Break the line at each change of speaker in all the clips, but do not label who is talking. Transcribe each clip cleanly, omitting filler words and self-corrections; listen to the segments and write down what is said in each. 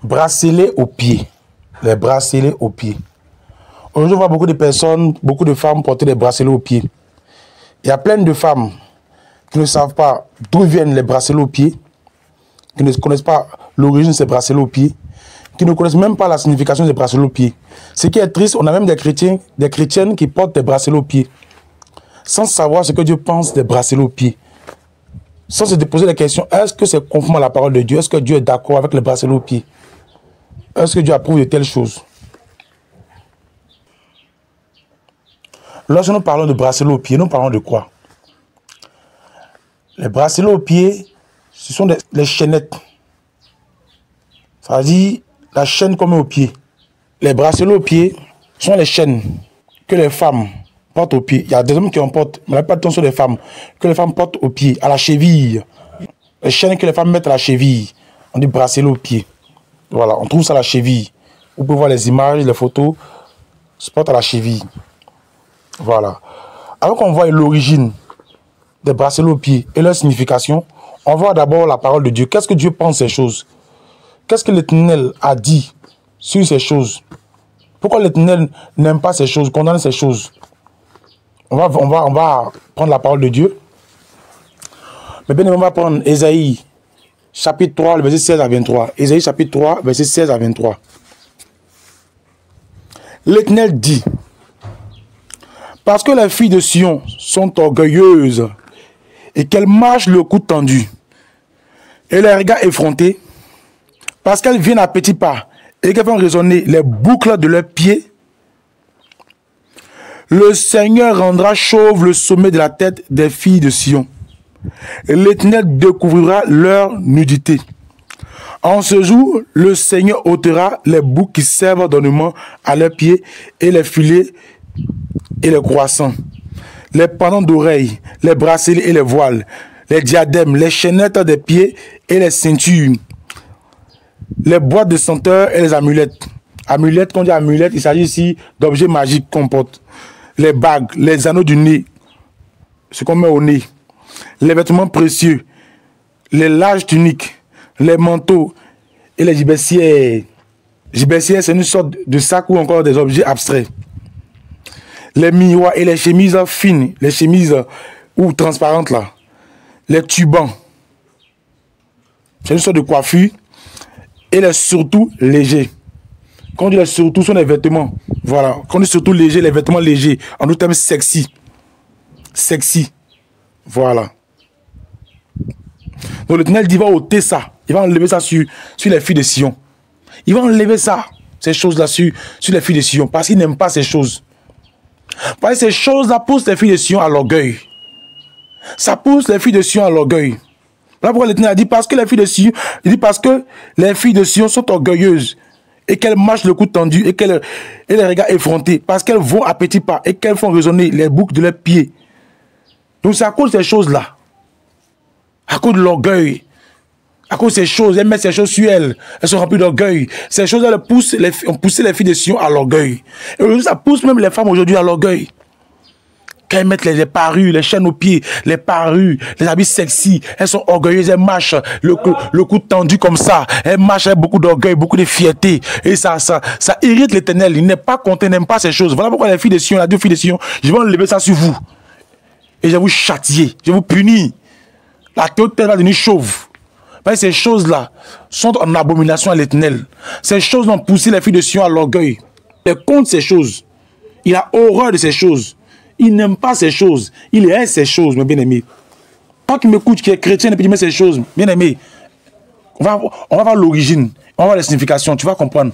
Bracelet au pied. Les bracelets au pied. Aujourd'hui, on voit beaucoup de personnes, beaucoup de femmes porter des bracelets au pied. Il y a plein de femmes qui ne savent pas d'où viennent les bracelets au pied, qui ne connaissent pas l'origine de ces bracelets au pied, qui ne connaissent même pas la signification des bracelets au pied. Ce qui est triste, on a même des chrétiennes qui portent des bracelets au pied, sans savoir ce que Dieu pense des bracelets au pied. Sans se poser la question, est-ce que c'est conforme à la parole de Dieu? Est-ce que Dieu est d'accord avec les bracelets au pied? Est-ce que Dieu approuve de telles choses? Lorsque nous parlons de bracelets au pied, nous parlons de quoi? Les bracelets au pied, ce sont les chaînettes. Ça veut dire la chaîne qu'on met au pied. Les bracelets au pied sont les chaînes que les femmes portent au pied. Il y a des hommes qui en portent, mais la plupart du temps, ce sont les femmes que les femmes portent au pied, à la cheville. Les chaînes que les femmes mettent à la cheville, on dit bracelet au pied. Voilà, on trouve ça à la cheville. Vous pouvez voir les images, les photos, se portent à la cheville. Voilà. Alors qu'on voit l'origine des bracelets au pied et leur signification, on voit d'abord la parole de Dieu. Qu'est-ce que Dieu pense de ces choses? Qu'est-ce que l'Éternel a dit sur ces choses? Pourquoi l'Éternel n'aime pas ces choses, condamne ces choses? On va prendre la parole de Dieu. Mais bien, on va prendre Ésaïe, chapitre 3, le verset 16 à 23. Ésaïe, chapitre 3, verset 16 à 23. L'Éternel dit: parce que les filles de Sion sont orgueilleuses et qu'elles marchent le cou tendu et les regards effrontés, parce qu'elles viennent à petits pas et qu'elles font résonner les boucles de leurs pieds, le Seigneur rendra chauve le sommet de la tête des filles de Sion. Et l'Éternel découvrira leur nudité. En ce jour, le Seigneur ôtera les boucles qui servent d'ornement à leurs pieds et les filets et les croissants, les pendants d'oreilles, les bracelets et les voiles, les diadèmes, les chaînettes des pieds et les ceintures, les boîtes de senteurs et les amulettes. Amulettes, quand on dit amulettes, il s'agit ici d'objets magiques qu'on porte. Les bagues, les anneaux du nez, ce qu'on met au nez, les vêtements précieux, les larges tuniques, les manteaux et les gibecières. Gibecières, c'est une sorte de sac ou encore des objets abstraits. Les miroirs et les chemises fines, les chemises ou transparentes là, les tubans, c'est une sorte de coiffure, et les surtout légers. Quand on dit les surtout, ce sont les vêtements. Voilà, quand on dit surtout léger, les vêtements légers, en d'autres termes sexy. Sexy. Voilà. Donc l'Éternel dit, il va ôter ça, il va enlever ça sur les filles de Sion. Il va enlever ça, ces choses-là sur les filles de Sion, parce qu'il n'aime pas ces choses. Parce que ces choses-là poussent les filles de Sion à l'orgueil. Ça pousse les filles de Sion à l'orgueil. Là pourquoi l'Éternel a dit, parce que les filles de Sion, il dit parce que les filles de Sion sont orgueilleuses et qu'elles marchent le cou tendu et les regards effrontés, parce qu'elles vont à petits pas et qu'elles font résonner les boucles de leurs pieds. Donc c'est à cause de ces choses-là, à cause de l'orgueil, à cause de ces choses, elles mettent ces choses sur elles, elles sont remplies d'orgueil. Ces choses-là ont poussé les filles de Sion à l'orgueil. Et aujourd'hui, ça pousse même les femmes aujourd'hui à l'orgueil. Quand elles mettent les parures, les chaînes aux pieds, les parures, les habits sexy, elles sont orgueilleuses, elles marchent le cou tendu comme ça. Elles marchent avec beaucoup d'orgueil, beaucoup de fierté. Et ça irrite l'Éternel. Il n'est pas content, il n'aime pas ces choses. Voilà pourquoi les filles de Sion, les deux filles de Sion, je vais enlever ça sur vous. Et je vais vous châtier, je vais vous punir. La tête va devenir chauve. Parce que ces choses-là sont en abomination à l'Éternel. Ces choses ont poussé les filles de Sion à l'orgueil. Et contre ces choses, il a horreur de ces choses. Il n'aime pas ces choses. Il hait ces choses, mes bien-aimés. Toi qui m'écoutes, qui est chrétien et puis tu mets ces choses, bien-aimé, on va voir l'origine, on va voir la signification, tu vas comprendre.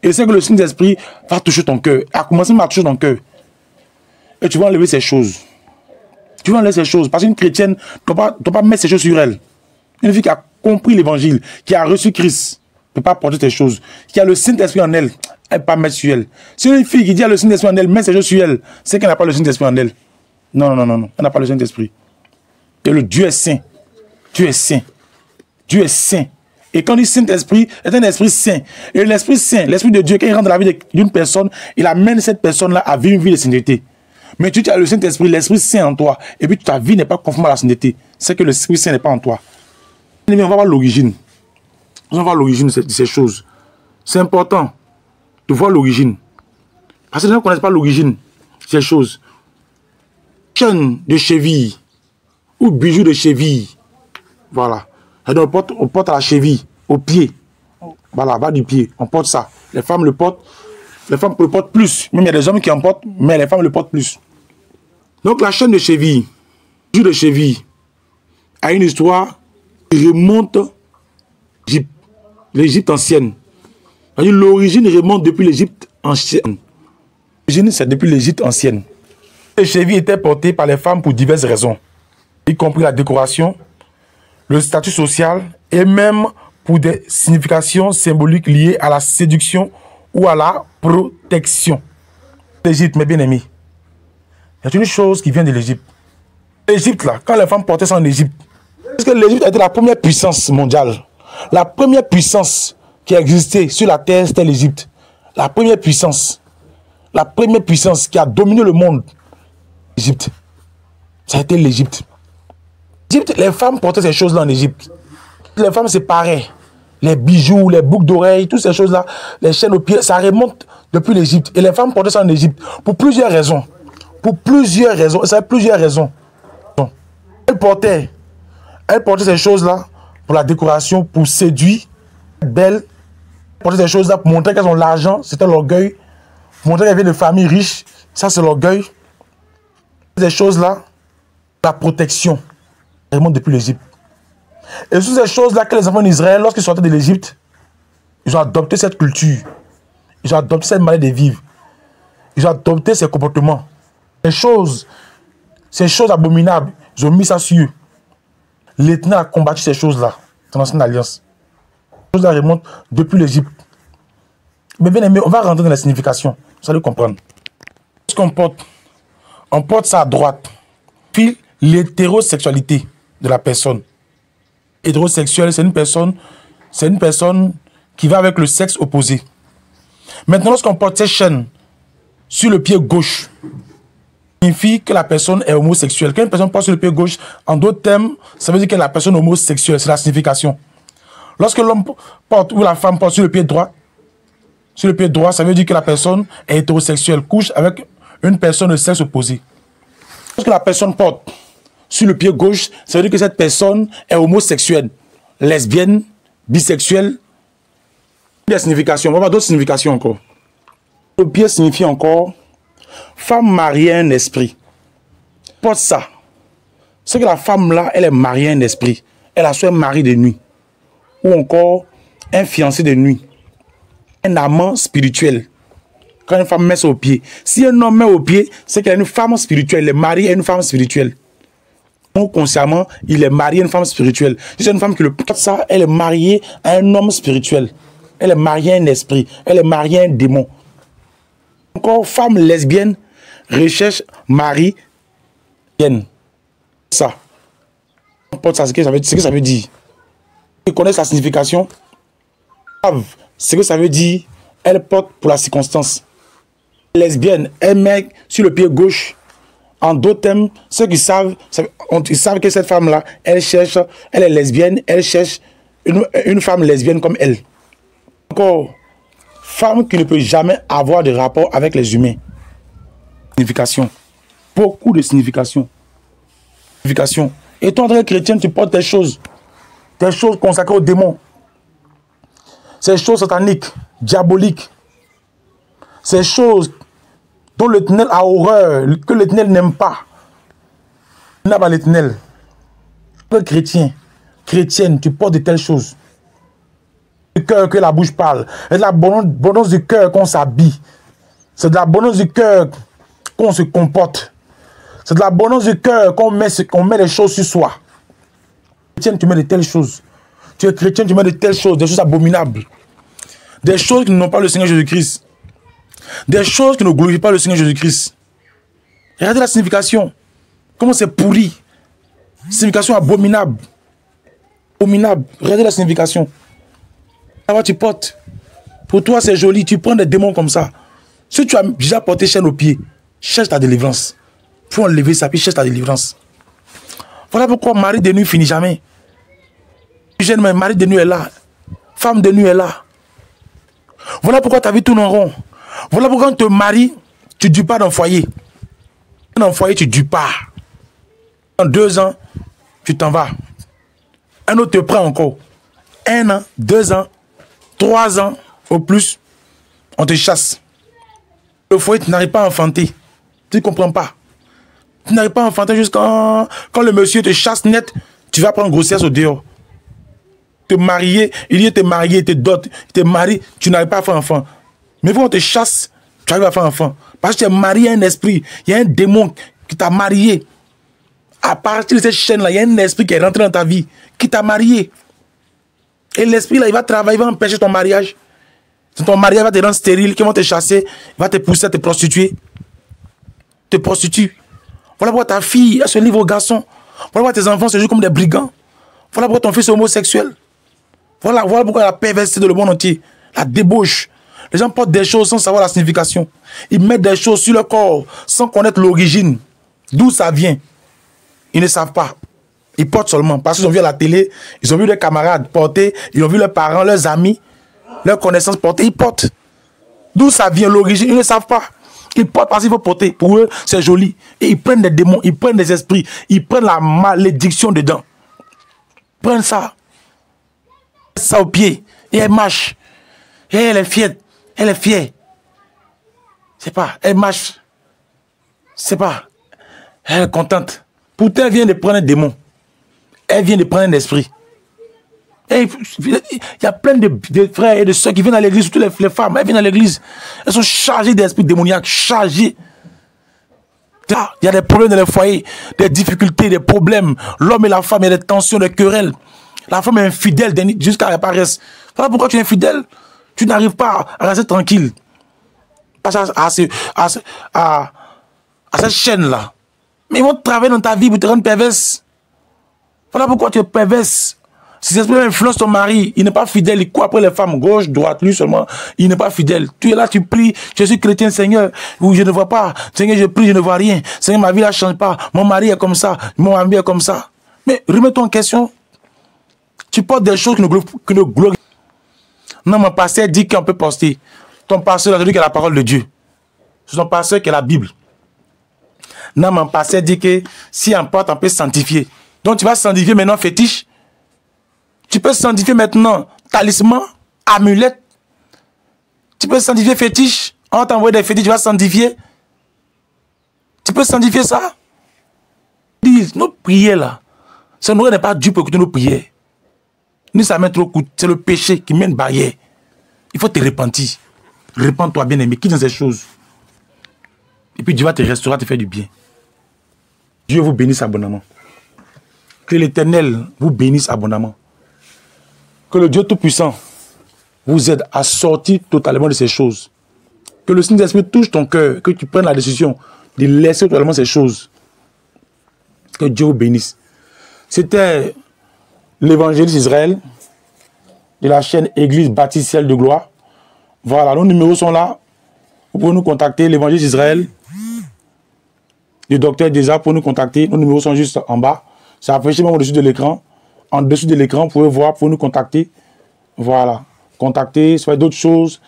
Et c'est que le Saint-Esprit va toucher ton cœur, a commencé à toucher ton cœur. Et tu vas enlever ces choses. Tu vas enlever ces choses. Parce qu'une chrétienne ne doit pas mettre ces choses sur elle. Une fille qui a compris l'évangile, qui a reçu Christ, ne peut pas porter ces choses. Qui a le Saint-Esprit en elle, elle ne peut pas mettre sur elle. Si une fille qui dit à le Saint-Esprit en elle, met ses choses sur elle, c'est qu'elle n'a pas le Saint-Esprit en elle. Non, non, non, non, elle n'a pas le Saint-Esprit. Et le Dieu est saint. Dieu est saint. Dieu est saint. Et quand on dit Saint-Esprit, c'est un esprit saint. Et l'Esprit saint, l'Esprit de Dieu, quand il rentre dans la vie d'une personne, il amène cette personne-là à vivre une vie de sainteté. Mais tu as le Saint-Esprit, l'Esprit Saint en toi, et puis ta vie n'est pas conforme à la sainteté. C'est que l'Esprit Saint n'est pas en toi. On va voir l'origine. On va voir l'origine de ces choses. C'est important de voir l'origine. Parce que les gens ne connaissent pas l'origine de ces choses. Chaîne de cheville ou bijoux de cheville. Voilà. Et donc on porte à la cheville, au pied. Voilà, bas du pied. On porte ça. Les femmes le portent. Les femmes le portent plus. Même il y a des hommes qui en portent, mais les femmes le portent plus. Donc la chaîne de cheville, bijou de cheville, a une histoire qui remonte l'Égypte ancienne. L'origine remonte depuis l'Égypte ancienne. L'origine, c'est depuis l'Égypte ancienne. Les chevilles étaient portées par les femmes pour diverses raisons, y compris la décoration, le statut social et même pour des significations symboliques liées à la séduction ou à la protection. L'Égypte, mes bien-aimés, il y a une chose qui vient de l'Égypte. L'Égypte, là, quand les femmes portaient ça en Égypte, parce que l'Égypte a été la première puissance mondiale. La première puissance qui a existé sur la terre, c'était l'Égypte. La première puissance qui a dominé le monde, l'Égypte. Ça a été l'Égypte. Les femmes portaient ces choses-là en Égypte. Les femmes se paraient. Les bijoux, les boucles d'oreilles, toutes ces choses-là, les chaînes aux pieds, ça remonte depuis l'Égypte. Et les femmes portaient ça en Égypte pour plusieurs raisons. Pour plusieurs raisons. Ça a plusieurs raisons. Elles portaient ces choses-là pour la décoration, pour séduire, belles. Elles portaient ces choses-là pour montrer qu'elles ont l'argent, c'était l'orgueil. Pour montrer qu'elles viennent de familles riches, ça c'est l'orgueil. Ces choses-là, la protection, elles remontent depuis l'Égypte. Et sous ces choses-là que les enfants d'Israël, lorsqu'ils sortaient de l'Égypte, ils ont adopté cette culture. Ils ont adopté cette manière de vivre. Ils ont adopté ces comportements. Ces choses abominables, ils ont mis ça sur eux. L'Éternel a combattu ces choses-là dans l'ancienne alliance. Ces choses-là remontent depuis l'Égypte. Mais bien aimé, on va rentrer dans la signification. Vous allez comprendre. Ce qu'on porte, on porte ça à droite. Puis l'hétérosexualité de la personne. Hétérosexuel, c'est une personne qui va avec le sexe opposé. Maintenant, lorsqu'on porte ces chaînes sur le pied gauche, ça signifie que la personne est homosexuelle. Quand une personne porte sur le pied gauche, en d'autres termes, ça veut dire que la personne est homosexuelle. C'est la signification. Lorsque l'homme porte ou la femme porte sur le pied droit, ça veut dire que la personne est hétérosexuelle, couche avec une personne de sexe opposé. Lorsque la personne porte sur le pied gauche, ça veut dire que cette personne est homosexuelle, lesbienne, bisexuelle. Il y a des significations. On va voir d'autres significations encore. Le pied signifie encore femme mariée à un esprit. Porte ça. C'est que la femme là, elle est mariée à un esprit. Elle a soit un mari de nuit. Ou encore un fiancé de nuit. Un amant spirituel. Quand une femme met ça au pied. Si un homme met au pied, c'est qu'elle est une femme spirituelle. Il est marié à une femme spirituelle. Consciemment, il est marié à une femme spirituelle. Si c'est une femme qui le porte ça, elle est mariée à un homme spirituel. Elle est mariée à un esprit. Elle est mariée à un démon. Encore, femme lesbienne recherche mari. Ça. On porte ça, c'est ce que ça veut dire. Ils connaissent la signification. C'est ce que ça veut dire. Elle porte pour la circonstance. Lesbienne, elle met sur le pied gauche. En d'autres termes, ceux qui savent, ils savent que cette femme-là, elle est lesbienne, elle cherche une femme lesbienne comme elle. Encore, femme qui ne peut jamais avoir de rapport avec les humains. Signification. Beaucoup de signification. Et toi, en tant que chrétien, tu portes des choses consacrées aux démons. Ces choses sataniques, diaboliques. Ces choses dont l'Éternel a horreur, que l'Éternel n'aime pas. Il n'a pas l'Éternel. Chrétienne, tu portes de telles choses. Du cœur que la bouche parle. C'est de la bonheur du cœur qu'on s'habille. C'est de la bonheur du cœur qu'on se comporte. C'est de la bonheur du cœur qu'on met les choses sur soi. Chrétienne, tu mets de telles choses. Tu es chrétien, tu mets de telles choses, des choses abominables. Des choses qui n'ont pas le Seigneur Jésus-Christ. Des choses qui ne glorifient pas le Seigneur Jésus-Christ. Regardez la signification. Comment c'est pourri. Signification abominable. Abominable. Regardez la signification. Alors tu portes. Pour toi c'est joli. Tu prends des démons comme ça. Si tu as déjà porté chaîne au pied, cherche ta délivrance. Il faut enlever ça, puis cherche ta délivrance. Voilà pourquoi mari de nuit finit jamais. Jeune, mais mari de nuit est là. Femme de nuit est là. Voilà pourquoi ta vie tourne en rond. Voilà pourquoi quand tu te maries, tu ne dures pas dans le foyer. Dans le foyer, tu ne dures pas. En 2 ans, tu t'en vas. Un autre te prend encore. 1 an, 2 ans, 3 ans, au plus, on te chasse. Le foyer, tu n'arrives pas à enfanter. Tu ne comprends pas. Tu n'arrives pas à enfanter jusqu'à quand le monsieur te chasse net, tu vas prendre grossesse au dehors. Te marier, il y a te marier, te dot, te marie, tu n'arrives pas à faire enfant. Mais quand on te chasse, tu arrives à faire enfant. Parce que tu es marié à un esprit. Il y a un démon qui t'a marié. À partir de cette chaîne-là, il y a un esprit qui est rentré dans ta vie, qui t'a marié. Et l'esprit, là, il va travailler, il va empêcher ton mariage. Ton mariage va te rendre stérile, qui va te chasser, il va te pousser à te prostituer. Te prostitue. Voilà pourquoi ta fille, elle se livre aux garçons. Voilà pourquoi tes enfants se jouent comme des brigands. Voilà pourquoi ton fils est homosexuel. Voilà pourquoi la perversité de le monde entier, la débauche. Les gens portent des choses sans savoir la signification. Ils mettent des choses sur le corps sans connaître l'origine. D'où ça vient. Ils ne savent pas. Ils portent seulement. Parce qu'ils ont vu à la télé, ils ont vu leurs camarades porter, ils ont vu leurs parents, leurs amis, leurs connaissances porter. Ils portent. D'où ça vient l'origine, ils ne savent pas. Ils portent parce qu'il faut porter. Pour eux, c'est joli. Et ils prennent des démons, ils prennent des esprits, ils prennent la malédiction dedans. Ils prennent ça. Ça au pied. Et elle marche. Et elle est fière. Elle est fière. C'est pas. Elle marche. C'est pas. Elle est contente. Pourtant, elle vient de prendre un démon. Elle vient de prendre un esprit. Et il y a plein de frères et de soeurs qui viennent à l'église, surtout les femmes. Elles viennent à l'église. Elles sont chargées d'esprits démoniaques. Chargées. Il y a des problèmes dans les foyers, des difficultés, des problèmes. L'homme et la femme, il y a des tensions, des querelles. La femme est infidèle jusqu'à la paresse. Voilà pourquoi tu es infidèle. Tu n'arrives pas à rester tranquille. À cette chaîne-là. Mais ils vont travailler dans ta vie pour te rendre perverse. Voilà pourquoi tu es perverse. Si cet esprit influence ton mari, il n'est pas fidèle, il court après les femmes, gauche, droite, lui seulement, il n'est pas fidèle. Tu es là, tu pries, je suis chrétien, Seigneur, où je ne vois pas. Seigneur, je prie, je ne vois rien. Seigneur, ma vie ne change pas. Mon mari est comme ça, mon ami est comme ça. Mais remets-toi en question. Tu portes des choses qui ne glorifient. Non, mon pasteur dit qu'on peut poster. Ton pasteur a dit qu'il y a la parole de Dieu. C'est ton pasteur qui est la Bible. Non, mon pasteur dit que si on porte, on peut sanctifier. Donc tu vas sanctifier maintenant fétiche. Tu peux sanctifier maintenant talisman, amulette. Tu peux sanctifier fétiche. On t'envoie des fétiches, tu vas sanctifier. Tu peux sanctifier ça. Dis, nos prières là, ça n'est pas Dieu pour écouter nos prières. Nous, ça met trop de coups. C'est le péché qui met une barrière. Il faut te repentir. Repends-toi, bien-aimé. Quitte dans ces choses. Et puis Dieu va te restaurer, te faire du bien. Dieu vous bénisse abondamment. Que l'Éternel vous bénisse abondamment. Que le Dieu Tout-Puissant vous aide à sortir totalement de ces choses. Que le Saint-Esprit touche ton cœur, que tu prennes la décision de laisser totalement ces choses. Que Dieu vous bénisse. C'était l'évangéliste Israël de la chaîne Église Baptiste Ciel de Gloire. Voilà, nos numéros sont là. Vous pouvez nous contacter, l'évangéliste Israël, le docteur Déjà, pour nous contacter. Nos numéros sont juste en bas. C'est affiché même au-dessus de l'écran. En dessous de l'écran, vous pouvez voir, pour nous contacter. Voilà. Contacter, soit d'autres choses,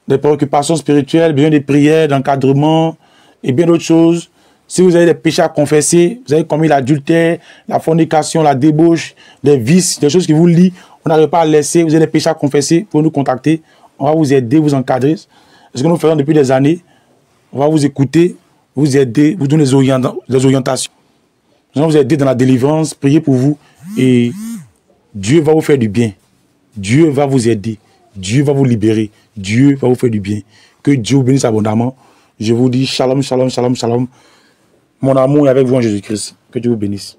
des préoccupations spirituelles, besoin de prières, d'encadrement et bien d'autres choses. Si vous avez des péchés à confesser, vous avez commis l'adultère, la fornication, la débauche, des vices, des choses qui vous lient, on n'arrive pas à laisser, vous avez des péchés à confesser, pour nous contacter. On va vous aider, vous encadrer. C'est ce que nous faisons depuis des années. On va vous écouter, vous aider, vous donner des orientations. Nous allons vous aider dans la délivrance, prier pour vous. Et Dieu va vous faire du bien. Dieu va vous aider. Dieu va vous libérer. Dieu va vous faire du bien. Que Dieu vous bénisse abondamment. Je vous dis shalom, shalom, shalom, shalom. Mon amour est avec vous en Jésus-Christ. Que Dieu vous bénisse.